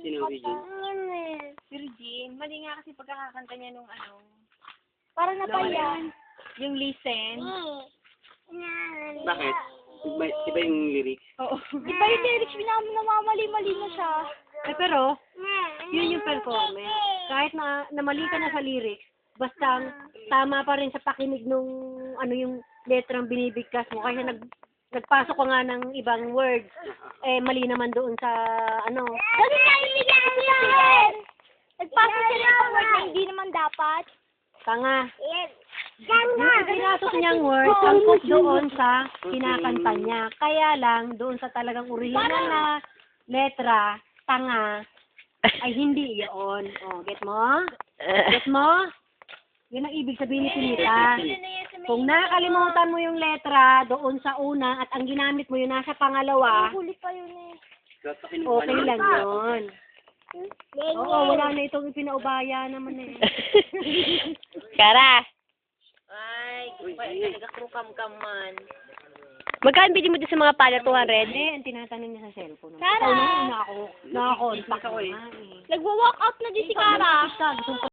Sino Virgin? Virgin. Mali nga kasi pagkakakanta niya nung ano. Parang napayan. Yung listen. Bakit? Iba yung lyrics? Oo. Di ba yung lyrics namamali-mali na siya? Pero, yun yung performance. Kahit na namali ka na sa lyrics, basta tama pa rin sa pakinig nung ano yung letrang binibigkas mo. Kaya nagpasok ka nga ng ibang words, mali naman doon sa ano. Kasi naiinigyan ko yan! Nagpasok sila ng word na hindi naman dapat. Tanga. Yung pinasok niyang words, angkop doon sa kinakanta niya. Kaya lang, doon sa talagang original na letra, tanga, ay hindi yun. Oh, get mo? Get mo? Yun ang ibig sabihin ni Sinita. Kung nakakalimutan mo yung letra doon sa una at ang ginamit mo yun nasa pangalawa, Huli pa yun eh. okay lang yun. Oo, wala na itong ipinaubaya naman eh. Kara, Ay, nagkakrukam-kam man. magkano bili mo doon sa mga pala 200? Hindi, ang tinatanong niya sa cellphone. Kara! Nakakontak ako eh. Nagwa-walk out na din si Kara. Gusto